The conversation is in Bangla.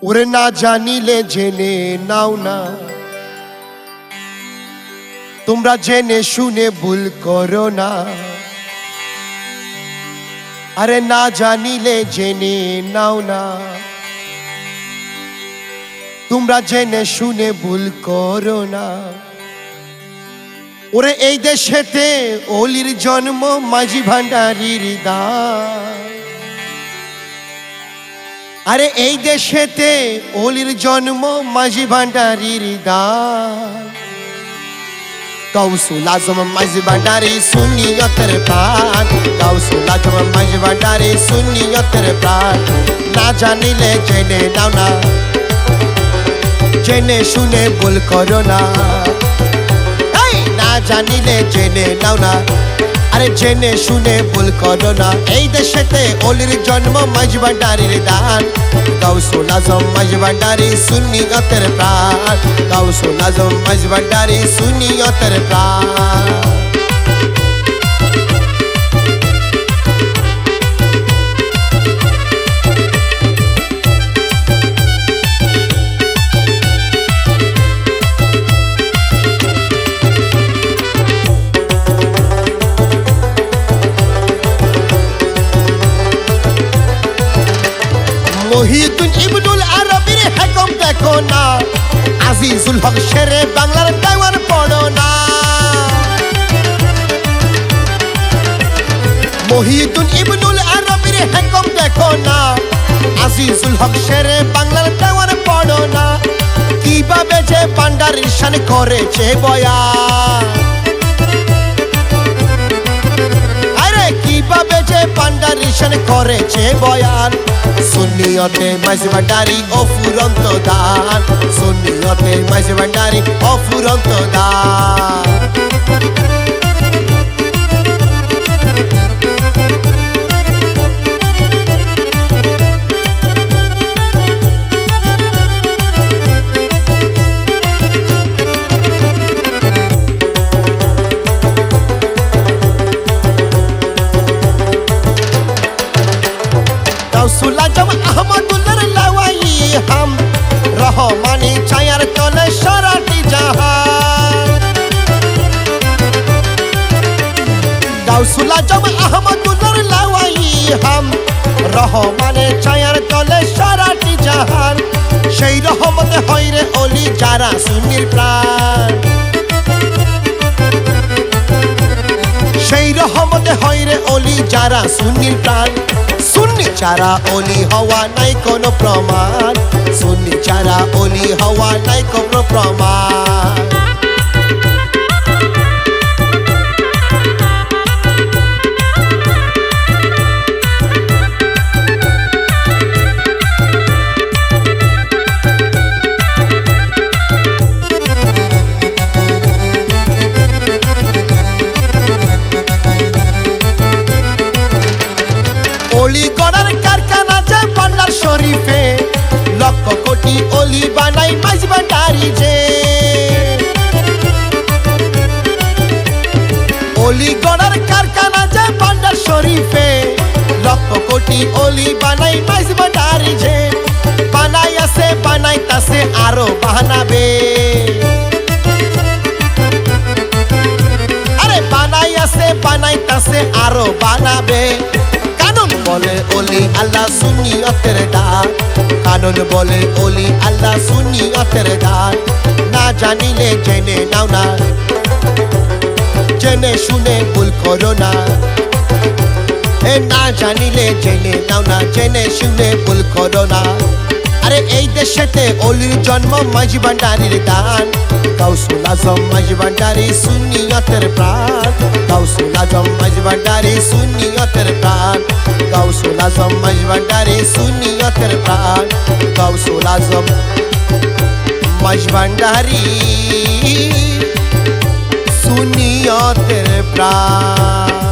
ওরে না জানিলে জেনে নাও না, তোমরা জেনে শুনে ভুল করো না। আরে না জানিলে জেনে নাও না, তোমরা জেনে শুনে ভুল করো না। ওরে এই দেশেতে অলির জন্ম, মাঝি ভান্ডারীর দান। আরে এই দেশেতে অলির জন্ম, মাঝি ভান্ডারীর দান। গাউসুল আজম মাঝি ভান্ডারী সুন্নিয়তের প্রাণ, গাউসুল আজম মাঝি ভান্ডারী সুন্নিয়তের প্রাণ। না জানিলে জেনে নাও না, জেনে শুনে ভুল করো না। না জানিলে জেনে নাও না, আরে জেনে শুনে ভুল করো না। এই দেশেতে অলির জন্ম, মাঝি ভান্ডারীর দান। গাউসুল আজম মাঝি ভান্ডারী সুন্নিয়তের প্রাণ, গাউসুল আজম মাঝি ভান্ডারী সুন্নিয়তের প্রাণ। মহিউদ্দিন ইবনুল আরবীর হেকম দেখো না, আজিজুল হক শেরে বাংলার দেওয়ার পড়ো না। মহিউদ্দিন ইবনুল আরবীর হেকম দেখো না, আজিজুল হক শেরে বাংলার দেওয়ার পড়ো না। কিভাবে যে ভান্ডারীর শান করেছে বয়ান, আরে কিভাবে যে ভান্ডারীর শান করেছে বয়ান। সুন্নিয়তে মাঝি ভান্ডারী অফুরন্ত দান, সুন্নিয়তে মাঝি ভান্ডারী অফুরন্ত দান। গাউসুল আজম আহমদুল্লাহর লাওয়াই হাম, রহমানি ছায়ার তলে সারাটি জাহান। গাউসুল আজম আহমদুল্লাহর লাওয়াই হাম, রহমানের ছায়ার তলে সারাটি জাহান। সেই রহমতে হয় রে অলি যারা সুন্নির প্রাণ, সেই রহমতে হয় রে অলি যারা সুন্নির প্রাণ। সুন্নি ছাড়া অলি হওয়া নাই কোনো প্রমাণ, সুন্নি ছাড়া অলি হওয়া নাই কোনো প্রমাণ। অলি গড়ার কারখানা যে বাংলার শরীফে, লক্ষ কোটি অলি বানাই মাঝি ভান্ডারী যে। অলি গড়ার কারখানা যে বাংলার শরীফে, লক্ষ কোটি অলি বানাই মাঝি ভান্ডারী যে। বানাই আছে বানাইতাছে আরো বানাবে, আরে বানাই আছে বানাইতাছে আরো বানাবে। কানুন বলে অলি আল্লাহ সুন্নিয়তের দান, কানুন বলে অলি আল্লাহ সুন্নিয়তের দান। না জানিলে জেনে নাও না, জেনে শুনে ভুল করো না। না জানিলে জেনে নাও না, জেনে শুনে ভুল করো না। আরে এই দেশেতে অলির জন্ম, মাঝি ভান্ডারীর দান। গাউসুল আজম মাঝি ভান্ডারী সুন্নিয়তের প্রাণ, গাউসুল আজম মাঝি ভান্ডারী সুন্নিয়তের প্রাণ। গাউসুল আজম মাঝি ভান্ডারী সুন্নিয়তের প্রাণ, গাউসুল আজম মাঝি ভান্ডারী সুন্নিয়তের প্রাণ।